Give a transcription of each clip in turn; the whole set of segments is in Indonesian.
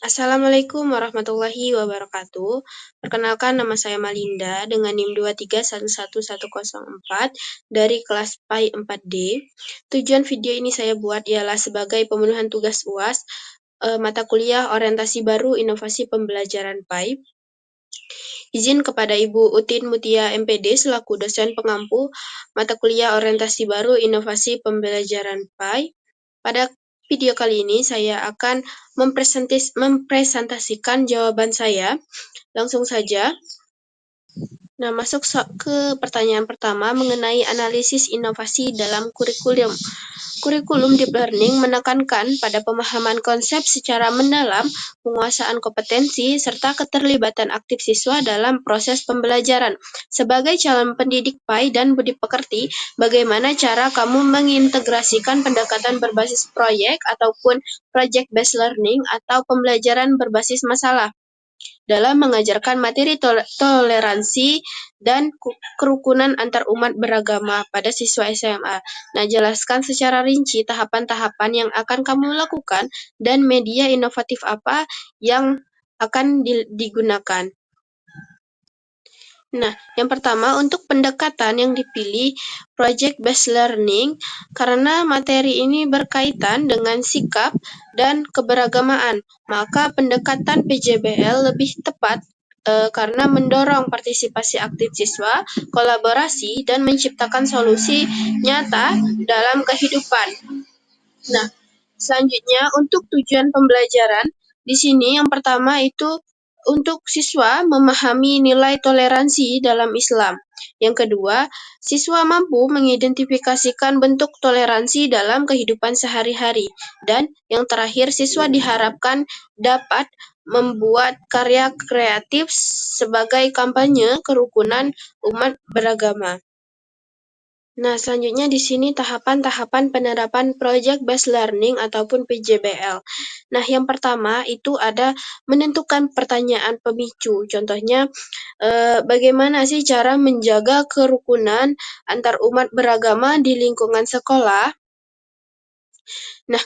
Assalamualaikum warahmatullahi wabarakatuh. Perkenalkan, nama saya Malinda dengan NIM 2311104 dari kelas PAI 4D. Tujuan video ini saya buat ialah sebagai pemenuhan tugas UAS mata kuliah orientasi baru inovasi pembelajaran PAI. Izin kepada Ibu Utin Mutia MPD selaku dosen pengampu mata kuliah orientasi baru inovasi pembelajaran PAI. Pada video kali ini saya akan mempresentasikan jawaban saya. Langsung saja. Nah, masuk ke pertanyaan pertama mengenai analisis inovasi dalam kurikulum. Kurikulum Deep Learning menekankan pada pemahaman konsep secara mendalam, penguasaan kompetensi, serta keterlibatan aktif siswa dalam proses pembelajaran. Sebagai calon pendidik PAI dan budi pekerti, bagaimana cara kamu mengintegrasikan pendekatan berbasis proyek ataupun project-based learning atau pembelajaran berbasis masalah dalam mengajarkan materi toleransi dan kerukunan antar umat beragama pada siswa SMA. Nah, jelaskan secara rinci tahapan-tahapan yang akan kamu lakukan dan media inovatif apa yang akan digunakan. Nah, yang pertama untuk pendekatan yang dipilih project-based learning karena materi ini berkaitan dengan sikap dan keberagamaan, maka pendekatan PJBL lebih tepat karena mendorong partisipasi aktif siswa, kolaborasi, dan menciptakan solusi nyata dalam kehidupan. Nah, selanjutnya untuk tujuan pembelajaran, di sini yang pertama itu untuk siswa memahami nilai toleransi dalam Islam. Yang kedua, siswa mampu mengidentifikasikan bentuk toleransi dalam kehidupan sehari-hari. Dan yang terakhir, siswa diharapkan dapat membuat karya kreatif sebagai kampanye kerukunan umat beragama. Nah, selanjutnya di sini tahapan-tahapan penerapan Project Based Learning ataupun PJBL. Nah, yang pertama itu ada menentukan pertanyaan pemicu. Contohnya, bagaimana sih cara menjaga kerukunan antar umat beragama di lingkungan sekolah? Nah,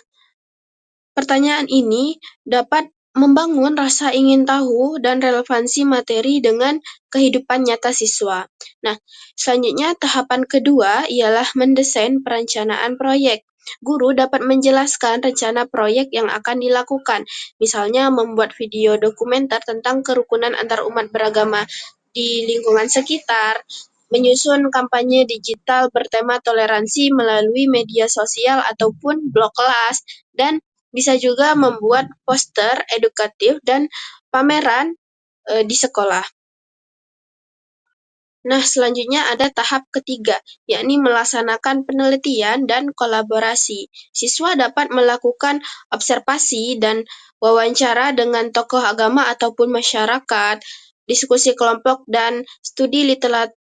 pertanyaan ini dapat membangun rasa ingin tahu dan relevansi materi dengan kehidupan nyata siswa. Nah, selanjutnya tahapan kedua ialah mendesain perencanaan proyek. Guru dapat menjelaskan rencana proyek yang akan dilakukan, misalnya membuat video dokumenter tentang kerukunan antar umat beragama di lingkungan sekitar, menyusun kampanye digital bertema toleransi melalui media sosial ataupun blog kelas, dan bisa juga membuat poster edukatif dan pameran di sekolah. Nah, selanjutnya ada tahap ketiga, yakni melaksanakan penelitian dan kolaborasi. Siswa dapat melakukan observasi dan wawancara dengan tokoh agama ataupun masyarakat, diskusi kelompok dan studi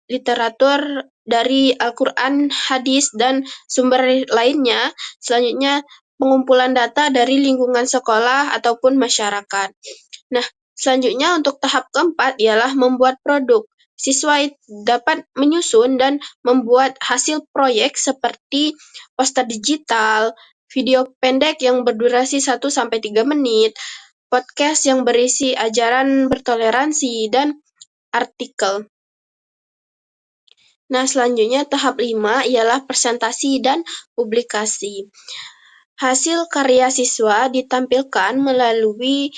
literatur dari Al-Quran, hadis, dan sumber lainnya. Selanjutnya, pengumpulan data dari lingkungan sekolah ataupun masyarakat. Nah, selanjutnya untuk tahap keempat ialah membuat produk. Siswa dapat menyusun dan membuat hasil proyek seperti poster digital, video pendek yang berdurasi 1-3 menit, podcast yang berisi ajaran bertoleransi, dan artikel. Nah, selanjutnya tahap 5 ialah presentasi dan publikasi. Hasil karya siswa ditampilkan melalui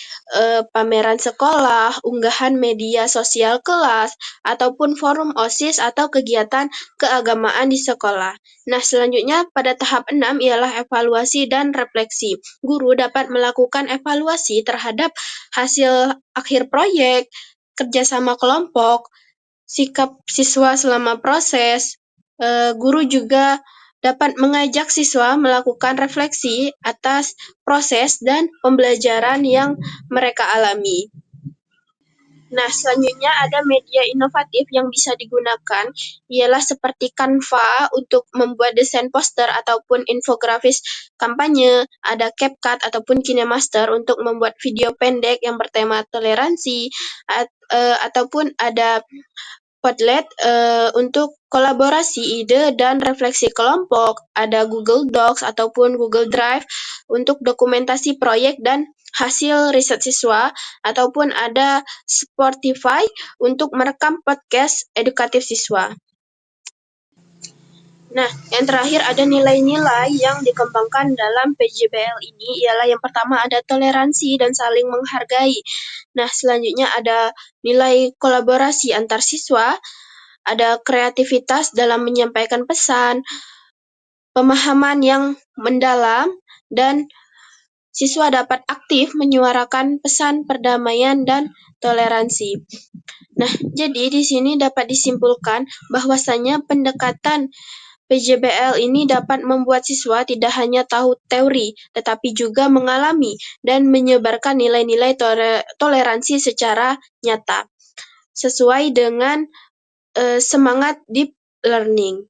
pameran sekolah, unggahan media sosial kelas, ataupun forum OSIS atau kegiatan keagamaan di sekolah. Nah, selanjutnya pada tahap 6 ialah evaluasi dan refleksi. Guru dapat melakukan evaluasi terhadap hasil akhir proyek, kerjasama kelompok, sikap siswa selama proses. Guru juga dapat mengajak siswa melakukan refleksi atas proses dan pembelajaran yang mereka alami. Nah, selanjutnya ada media inovatif yang bisa digunakan, ialah seperti Canva untuk membuat desain poster ataupun infografis kampanye, ada CapCut ataupun KineMaster untuk membuat video pendek yang bertema toleransi, ataupun ada Padlet untuk kolaborasi ide dan refleksi kelompok, ada Google Docs ataupun Google Drive untuk dokumentasi proyek dan hasil riset siswa, ataupun ada Spotify untuk merekam podcast edukatif siswa. Nah, yang terakhir ada nilai-nilai yang dikembangkan dalam PJBL ini ialah yang pertama ada toleransi dan saling menghargai. Nah, selanjutnya ada nilai kolaborasi antar siswa, ada kreativitas dalam menyampaikan pesan, pemahaman yang mendalam, dan siswa dapat aktif menyuarakan pesan perdamaian dan toleransi. Nah, jadi di sini dapat disimpulkan bahwasanya pendekatan PJBL ini dapat membuat siswa tidak hanya tahu teori, tetapi juga mengalami dan menyebarkan nilai-nilai toleransi secara nyata, sesuai dengan semangat deep learning.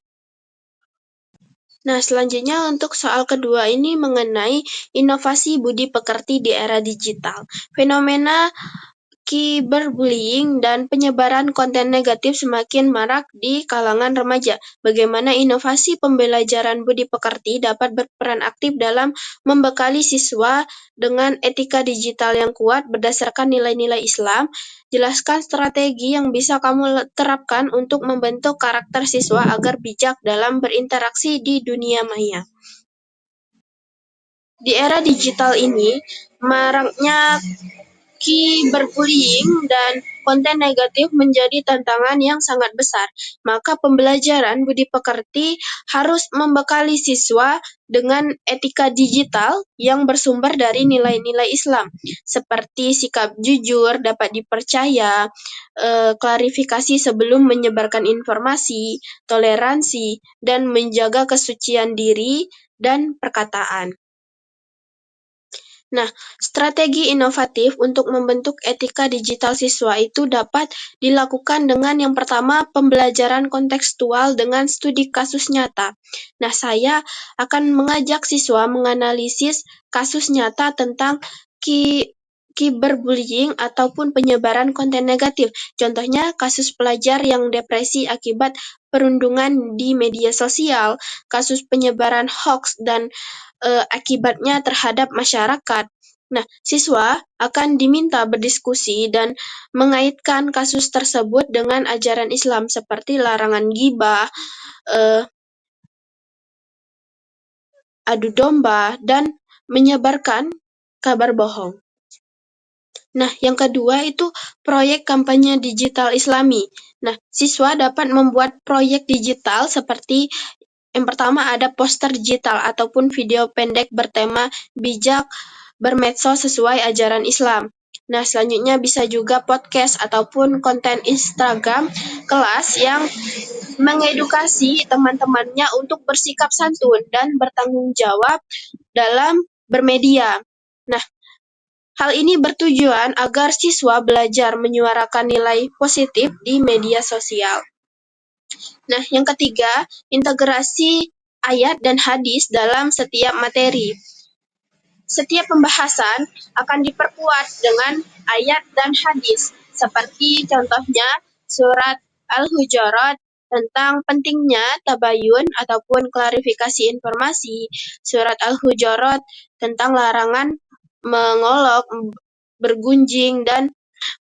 Nah, selanjutnya untuk soal kedua ini mengenai inovasi budi pekerti di era digital. Fenomena cyberbullying dan penyebaran konten negatif semakin marak di kalangan remaja. Bagaimana inovasi pembelajaran budi pekerti dapat berperan aktif dalam membekali siswa dengan etika digital yang kuat berdasarkan nilai-nilai Islam? Jelaskan strategi yang bisa kamu terapkan untuk membentuk karakter siswa agar bijak dalam berinteraksi di dunia maya. Di era digital ini, maraknya cyberbullying dan konten negatif menjadi tantangan yang sangat besar. Maka pembelajaran budi pekerti harus membekali siswa dengan etika digital yang bersumber dari nilai-nilai Islam, seperti sikap jujur, dapat dipercaya, klarifikasi sebelum menyebarkan informasi, toleransi, dan menjaga kesucian diri dan perkataan. Nah, strategi inovatif untuk membentuk etika digital siswa itu dapat dilakukan dengan yang pertama, pembelajaran kontekstual dengan studi kasus nyata. Nah, saya akan mengajak siswa menganalisis kasus nyata tentang cyberbullying ataupun penyebaran konten negatif. Contohnya, kasus pelajar yang depresi akibat perundungan di media sosial, kasus penyebaran hoax dan akibatnya terhadap masyarakat. Nah, siswa akan diminta berdiskusi dan mengaitkan kasus tersebut dengan ajaran Islam seperti larangan ghibah, adu domba, dan menyebarkan kabar bohong. Nah, yang kedua itu proyek kampanye digital Islami. Nah, siswa dapat membuat proyek digital seperti yang pertama ada poster digital ataupun video pendek bertema bijak bermedsos sesuai ajaran Islam. Nah, selanjutnya bisa juga podcast ataupun konten Instagram kelas yang mengedukasi teman-temannya untuk bersikap santun dan bertanggung jawab dalam bermedia. Nah, hal ini bertujuan agar siswa belajar menyuarakan nilai positif di media sosial. Nah, yang ketiga, integrasi ayat dan hadis dalam setiap materi. Setiap pembahasan akan diperkuat dengan ayat dan hadis, seperti contohnya surat Al-Hujurat tentang pentingnya tabayun ataupun klarifikasi informasi, surat Al-Hujurat tentang larangan mengolok, bergunjing, dan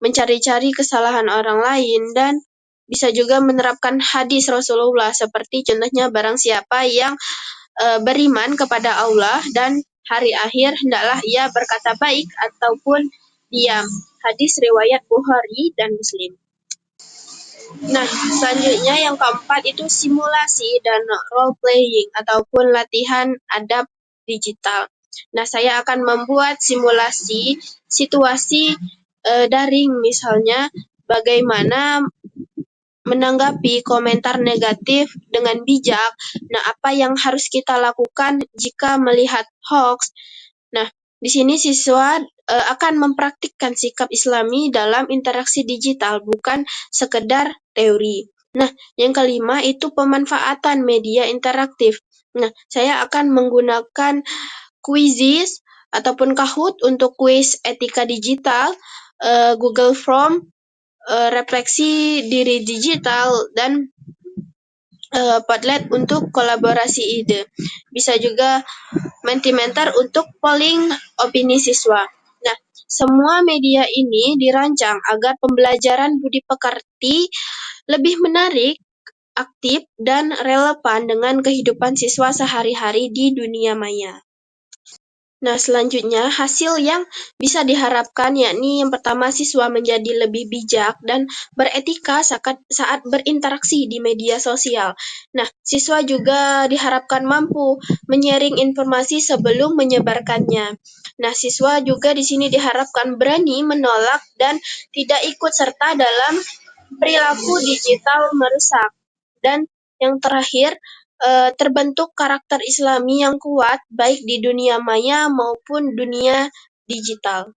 mencari-cari kesalahan orang lain, dan bisa juga menerapkan hadis Rasulullah seperti contohnya barang siapa yang beriman kepada Allah dan hari akhir hendaklah ia berkata baik ataupun diam. Hadis riwayat Bukhari dan Muslim. Nah, selanjutnya yang keempat itu simulasi dan role playing ataupun latihan adab digital. Nah, saya akan membuat simulasi situasi daring, misalnya bagaimana menanggapi komentar negatif dengan bijak. Nah, apa yang harus kita lakukan jika melihat hoax? Nah, di sini siswa akan mempraktikkan sikap Islami dalam interaksi digital, bukan sekedar teori. Nah, yang kelima itu pemanfaatan media interaktif. Nah, saya akan menggunakan quizzes ataupun Kahoot untuk kuis etika digital, Google Form, refleksi diri digital, dan Padlet untuk kolaborasi ide. Bisa juga Mentimeter untuk polling opini siswa. Nah, Semua media ini dirancang agar pembelajaran budi pekerti lebih menarik, aktif, dan relevan dengan kehidupan siswa sehari-hari di dunia maya. Nah, selanjutnya hasil yang bisa diharapkan yakni yang pertama siswa menjadi lebih bijak dan beretika saat berinteraksi di media sosial. Nah, siswa juga diharapkan mampu menyaring informasi sebelum menyebarkannya. Nah, siswa juga di sini diharapkan berani menolak dan tidak ikut serta dalam perilaku digital merusak. Dan yang terakhir, terbentuk karakter Islami yang kuat baik di dunia maya maupun dunia digital.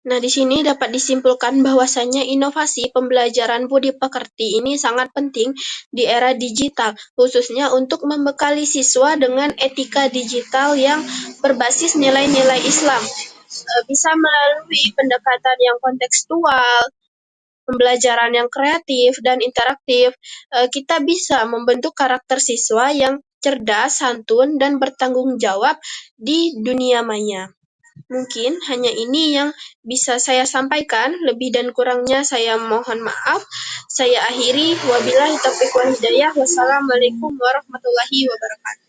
Nah, di sini dapat disimpulkan bahwasanya inovasi pembelajaran budi pekerti ini sangat penting di era digital, khususnya untuk membekali siswa dengan etika digital yang berbasis nilai-nilai Islam. Bisa melalui pendekatan yang kontekstual, pembelajaran yang kreatif dan interaktif, kita bisa membentuk karakter siswa yang cerdas, santun, dan bertanggung jawab di dunia maya. Mungkin hanya ini yang bisa saya sampaikan, lebih dan kurangnya saya mohon maaf. Saya akhiri, wabillahi taufiq wal hidayah. Wassalamualaikum warahmatullahi wabarakatuh.